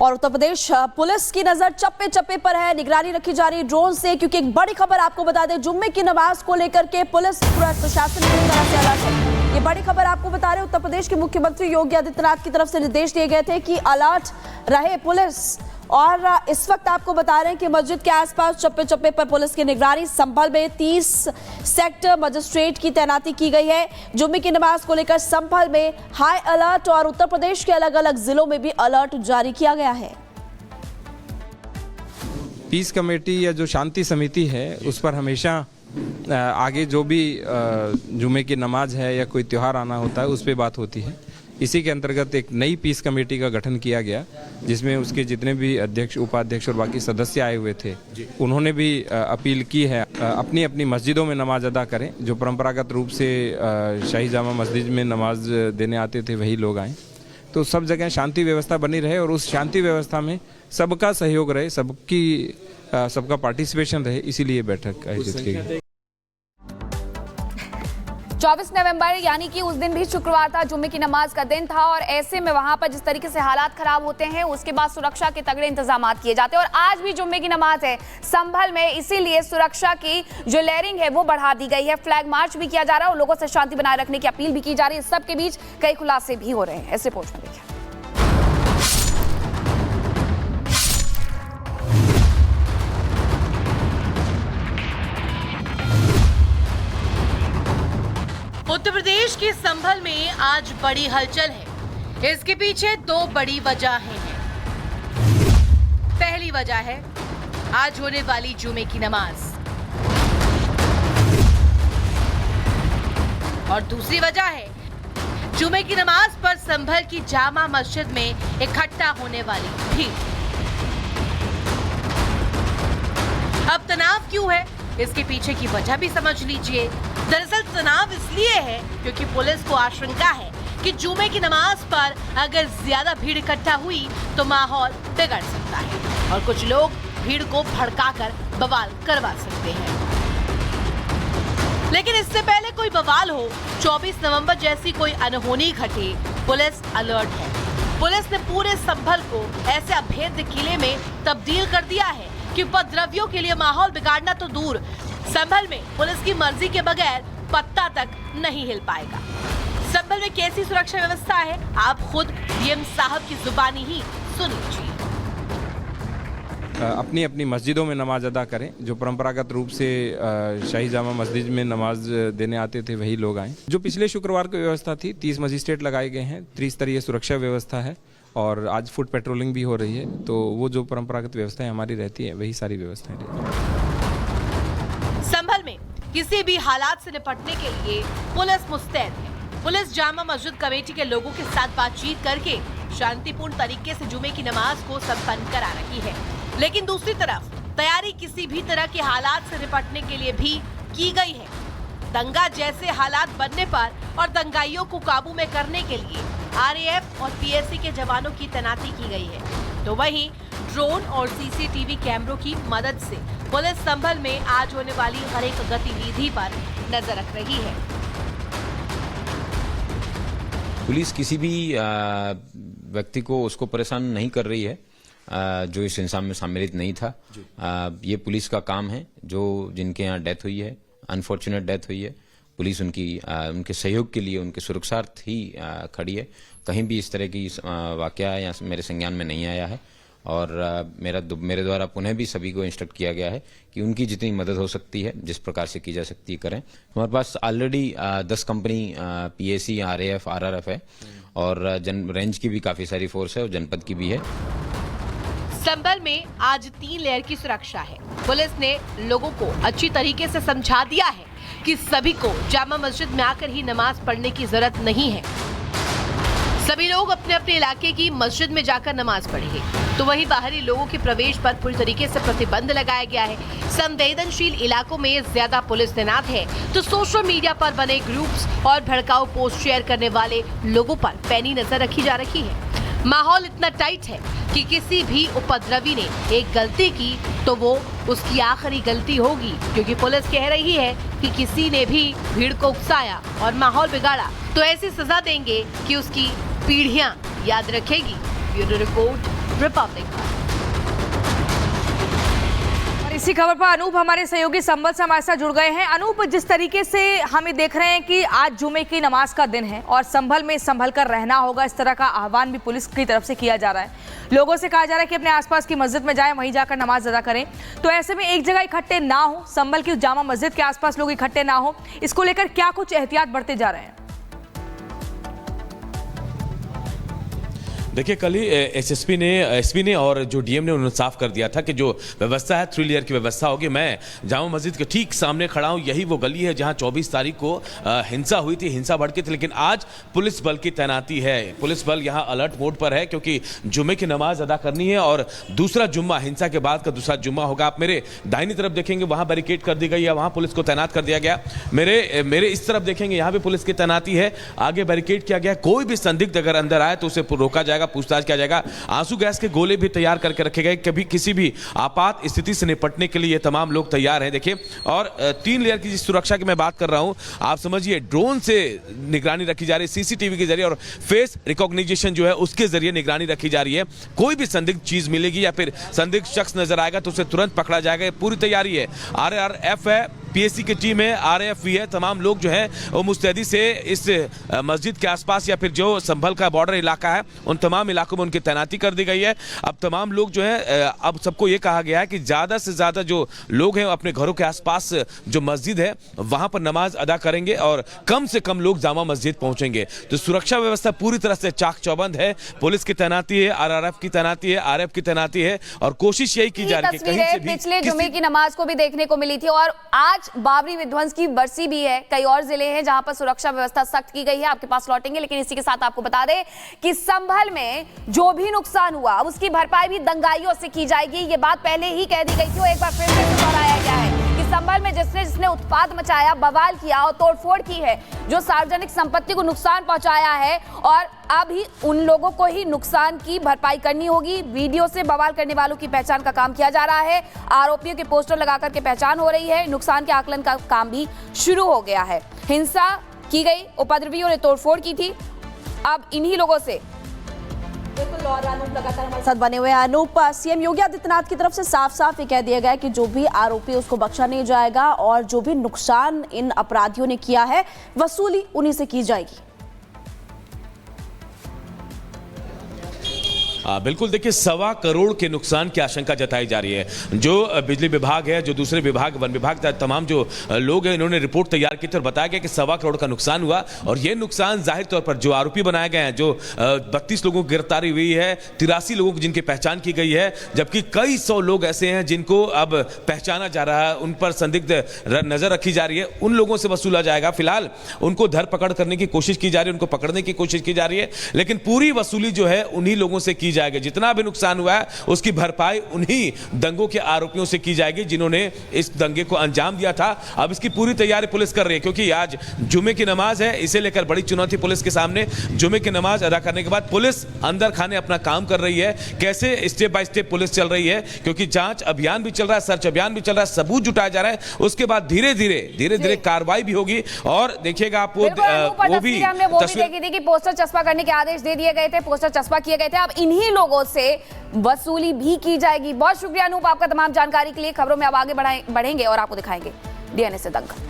और उत्तर प्रदेश पुलिस की नजर चप्पे चप्पे पर है, निगरानी रखी जा रही ड्रोन से, क्योंकि एक बड़ी खबर आपको बता दें, जुम्मे की नमाज को लेकर के पुलिस पूरा प्रशासन पूरी तरह से अलर्ट है। ये बड़ी खबर आपको बता रहे, उत्तर प्रदेश के मुख्यमंत्री योगी आदित्यनाथ की तरफ से निर्देश दिए गए थे कि अलर्ट रहे पुलिस। और इस वक्त आपको बता रहे हैं कि मस्जिद के आसपास चप्पे चप्पे पर पुलिस की निगरानी। संभल में 30 सेक्टर मजिस्ट्रेट की तैनाती की गई है। जुम्मे की नमाज को लेकर संभल में हाई अलर्ट और उत्तर प्रदेश के अलग अलग जिलों में भी अलर्ट जारी किया गया है। पीस कमेटी या जो शांति समिति है उस पर हमेशा आगे जो भी जुम्मे की नमाज है या कोई त्यौहार आना होता है उस पर बात होती है। इसी के अंतर्गत एक नई पीस कमेटी का गठन किया गया, जिसमें उसके जितने भी अध्यक्ष, उपाध्यक्ष और बाकी सदस्य आए हुए थे, उन्होंने भी अपील की है अपनी अपनी मस्जिदों में नमाज अदा करें। जो परंपरागत रूप से शाही जामा मस्जिद में नमाज देने आते थे वही लोग आए, तो सब जगह शांति व्यवस्था बनी रहे और उस शांति व्यवस्था में सबका सहयोग रहे, सबका पार्टिसिपेशन रहे, इसीलिए बैठक आयोजित की गई। 24 नवंबर यानी कि उस दिन भी शुक्रवार था, जुम्मे की नमाज का दिन था और ऐसे में वहां पर जिस तरीके से हालात खराब होते हैं उसके बाद सुरक्षा के तगड़े इंतजाम किए जाते हैं। और आज भी जुम्मे की नमाज है संभल में, इसीलिए सुरक्षा की जो लेयरिंग है वो बढ़ा दी गई है। फ्लैग मार्च भी किया जा रहा है और लोगों से शांति बनाए रखने की अपील भी की जा रही है। सबके बीच कई खुलासे भी हो रहे हैं। ऐसे रिपोर्ट में देखिए। उत्तर प्रदेश के संभल में आज बड़ी हलचल है। इसके पीछे दो बड़ी वजहें हैं। पहली वजह है आज होने वाली जुमे की नमाज और दूसरी वजह है जुमे की नमाज पर संभल की जामा मस्जिद में इकट्ठा होने वाली भीड़। अब तनाव क्यों है, इसके पीछे की वजह भी समझ लीजिए। दरअसल तनाव इसलिए है क्योंकि पुलिस को आशंका है कि जुमे की नमाज पर अगर ज्यादा भीड़ इकट्ठा हुई तो माहौल बिगड़ सकता है और कुछ लोग भीड़ को भड़काकर बवाल करवा सकते हैं। लेकिन इससे पहले कोई बवाल हो, 24 नवंबर जैसी कोई अनहोनी घटे, पुलिस अलर्ट है। पुलिस ने पूरे संभल को ऐसे अभेद्य किले में तब्दील कर दिया है कि उपद्रवियों के लिए माहौल बिगाड़ना तो दूर, संभल में पुलिस की मर्जी के बगैर पत्ता तक नहीं हिल पाएगा। संभल में कैसी सुरक्षा व्यवस्था है, आप खुद डीएम साहब की जुबानी ही सुन लीजिए। अपनी अपनी मस्जिदों में नमाज अदा करें। जो परंपरागत रूप से शाही जामा मस्जिद में नमाज देने आते थे वही लोग आए। जो पिछले शुक्रवार की व्यवस्था थी, 30 मजिस्ट्रेट लगाए गए हैं, त्रिस्तरीय सुरक्षा व्यवस्था है और आज फुट पेट्रोलिंग भी हो रही है। तो वो जो परंपरागत व्यवस्थाएं हमारी रहती है वही सारी व्यवस्थाएं रहती है। संभल में किसी भी हालात से निपटने के लिए पुलिस मुस्तैद है। पुलिस जामा मस्जिद कमेटी के लोगों के साथ बातचीत करके शांतिपूर्ण तरीके से जुमे की नमाज को संपन्न करा रही है। लेकिन दूसरी तरफ तैयारी किसी भी तरह के हालात से निपटने के लिए भी की गई है। दंगा जैसे हालात बनने पर और दंगाइयों को काबू में करने के लिए आरएएफ और पीएसी के जवानों की तैनाती की गई है। तो वहीं ड्रोन और सीसीटीवी कैमरों की मदद से पुलिस संभल में आज होने वाली हर एक गतिविधि पर नजर रख रही है। पुलिस किसी भी व्यक्ति को उसको परेशान नहीं कर रही है जो इस इंसान में सम्मिलित नहीं था। ये पुलिस का काम है। जो जिनके यहाँ डेथ हुई है, अनफॉर्चुनेट डेथ हुई है, पुलिस उनके सहयोग के लिए, उनके सुरक्षार्थ ही खड़ी है। कहीं भी इस तरह की वाकया या मेरे संज्ञान में नहीं आया है और मेरे द्वारा पुनः भी सभी को इंस्ट्रक्ट किया गया है कि उनकी जितनी मदद हो सकती है, जिस प्रकार से की जा सकती है, करें। हमारे पास already 10 company PAC, RAF, RRF है और रेंज की भी काफी सारी फोर्स है और जनपद की भी है। संभल में आज 3 लेयर की सुरक्षा है। पुलिस ने लोगों को अच्छी तरीके से समझा दिया है कि सभी को जामा मस्जिद में आकर ही नमाज पढ़ने की जरूरत नहीं है। सभी लोग अपने अपने इलाके की मस्जिद में जाकर नमाज पढ़ेंगे। तो वहीं बाहरी लोगों के प्रवेश पर पूरी तरीके से प्रतिबंध लगाया गया है। संवेदनशील इलाकों में ज्यादा पुलिस तैनात है तो सोशल मीडिया पर बने ग्रुप्स और भड़काऊ पोस्ट शेयर करने वाले लोगों पर पैनी नजर रखी जा रही है। माहौल इतना टाइट है कि किसी भी उपद्रवी ने एक गलती की तो वो उसकी आखिरी गलती होगी, क्योंकि पुलिस कह रही है कि किसी ने भी भीड़ को उकसाया और माहौल बिगाड़ा तो ऐसी सजा देंगे कि उसकी पीढ़ियां याद रखेगी। Bureau report. रिपब्लिक। इसी खबर पर अनूप हमारे सहयोगी संबल से हमारे साथ जुड़ गए हैं। अनूप, जिस तरीके से हमें देख रहे हैं कि आज जुमे की नमाज का दिन है और संभल में संभल कर रहना होगा, इस तरह का आह्वान भी पुलिस की तरफ से किया जा रहा है। लोगों से कहा जा रहा है कि अपने आसपास की मस्जिद में जाएं, वहीं जाकर नमाज अदा करें। तो ऐसे में एक जगह इकट्ठे ना हो, संभल की जामा मस्जिद के आसपास लोग इकट्ठे ना हो, इसको लेकर क्या कुछ एहतियात बरते जा रहे हैं? देखिए, कल ही एसपी ने और जो डीएम ने उन्होंने साफ कर दिया था कि जो व्यवस्था है 3 लेयर की व्यवस्था होगी। मैं जामा मस्जिद के ठीक सामने खड़ा हूं, यही वो गली है जहां 24 तारीख को हिंसा हुई थी, हिंसा भड़की थी, लेकिन आज पुलिस बल की तैनाती है। पुलिस बल यहां अलर्ट मोड पर है क्योंकि जुम्मे की नमाज अदा करनी है और दूसरा जुम्मा, हिंसा के बाद का दूसरा जुम्मा होगा। आप मेरे दाहिनी तरफ देखेंगे, वहां बैरिकेड कर दी गई है, वहां पुलिस को तैनात कर दिया गया। मेरे इस तरफ देखेंगे, यहाँ भी पुलिस की तैनाती है, आगे बैरिकेड किया गया। कोई भी संदिग्ध अगर अंदर आए तो उसे रोका जाएगा, पूछताछ किया जाएगा। आंसू गैस के गोले भी तैयार करके रखे गए, कभी किसी भी आपात स्थिति से निपटने के लिए तमाम लोग तैयार हैं। देखिए, और 3 लेयर की जिस सुरक्षा की मैं बात कर रहा हूं, आप समझिए ड्रोन से निगरानी रखी जा रही है, सीसीटीवी के जरिए और फेस रिकॉग्निशन जो है उसके जरिए निगरानी रखी जा रही है। कोई भी संदिग्ध चीज मिलेगी या फिर संदिग्ध शख्स नजर आएगा तो उसे तुरंत पकड़ा जाएगा। पूरी तैयारी है, RRF है, पीएससी की टीम है, RAF भी है। तमाम लोग जो है वो मुस्तैदी से इस मस्जिद के आसपास या फिर जो संभल का बॉर्डर इलाका है उन तमाम इलाकों में उनकी तैनाती कर दी गई है। अब तमाम लोग जो है, अब सबको ये कहा गया है कि ज्यादा से ज्यादा जो लोग हैं अपने घरों के आसपास जो मस्जिद है वहां पर नमाज अदा करेंगे और कम से कम लोग जामा मस्जिद पहुंचेंगे। तो सुरक्षा व्यवस्था पूरी तरह से चाक चौबंद है। पुलिस की तैनाती है, RRF की तैनाती है, RF की तैनाती है और कोशिश यही की जा रही है कहीं से भी पिछले जुमे की नमाज को भी देखने को मिली थी और आज बाबरी विध्वंस की बरसी भी है। कई और जिले हैं जहां पर सुरक्षा व्यवस्था सख्त की गई है, आपके पास लौटेंगे, लेकिन इसी के साथ आपको बता दें कि संभल में जो भी नुकसान हुआ उसकी भरपाई भी दंगाइयों से की जाएगी। ये बात पहले ही कह दी गई थी और एक बार फिर से दोहराया गया है कि संभल में जिसने उत्पात मचाया, बवाल किया और तोड़फोड़ की है, जो सार्वजनिक संपत्ति को नुकसान पहुंचाया है, और अभी उन लोगों को ही नुकसान की भरपाई करनी होगी। वीडियो से बवाल करने वालों की पहचान का काम किया जा रहा है, आरोपियों के पोस्टर लगाकर के पहचान हो रही है, नुकसान के आकलन का काम भी शुरू हो गया है। हिंसा की गई, उपद्रवियों ने तोड़फोड़ की थी, अब इन्हीं लोगों से बिल्कुल। और अनूप लगातार हमारे साथ बने हुए हैं। अनूप, सीएम योगी आदित्यनाथ की तरफ से साफ साफ ये कह दिया गया है कि जो भी आरोपी उसको बख्शा नहीं जाएगा और जो भी नुकसान इन अपराधियों ने किया है वसूली उन्हीं से की जाएगी। बिल्कुल, देखिए 1.25 करोड़ के नुकसान की आशंका जताई जा रही है। जो बिजली विभाग है, जो दूसरे विभाग, वन विभाग, तमाम जो लोग हैं, इन्होंने रिपोर्ट तैयार की थी और बताया गया कि 1.25 करोड़ का नुकसान हुआ। और ये नुकसान जाहिर तौर पर जो आरोपी बनाए गए हैं, जो 32 लोगों की गिरफ्तारी हुई है, 83 लोगों की जिनकी पहचान की गई है, जबकि कई 100 लोग ऐसे हैं जिनको अब पहचाना जा रहा है, उन पर संदिग्ध नजर रखी जा रही है, उन लोगों से वसूला जाएगा। फिलहाल उनको धरपकड़ करने की कोशिश की जा रही है, उनको पकड़ने की कोशिश की जा रही है, लेकिन पूरी वसूली जो है उन्हीं लोगों से की जाएगी। जितना भी नुकसान हुआ है उसकी भरपाई उन्हीं दंगों के आरोपियों से की जाएगी जिन्होंने इस दंगे को अंजाम दिया था। अब इसकी पूरी तैयारी पुलिस कर रही है क्योंकि आज जुमे की नमाज है, इसे लेकर बड़ी चुनौती पुलिस के सामने। जुमे की नमाज अदा करने के बाद पुलिस अंदर खाने अपना काम कर रही है, कैसे स्टेप बाय स्टेप पुलिस चल रही है, क्योंकि जांच अभियान भी चल रहा है, सर्च अभियान भी चल रहा है, सबूत जुटाया जा रहा है। उसके बाद धीरे धीरे कार्रवाई भी होगी। और देखिएगा आप वो भी हमने वो भी देखी थी कि पोस्टर चस्पा करने के आदेश दे दिए गए थे, पोस्टर चस्पा किए गए थे, अब इन्हीं लोगों से वसूली भी की जाएगी। बहुत शुक्रिया अनूप आपका तमाम जानकारी के लिए। खबरों में अब आगे बढ़ेंगे और आपको दिखाएंगे डीएनए से दंगल।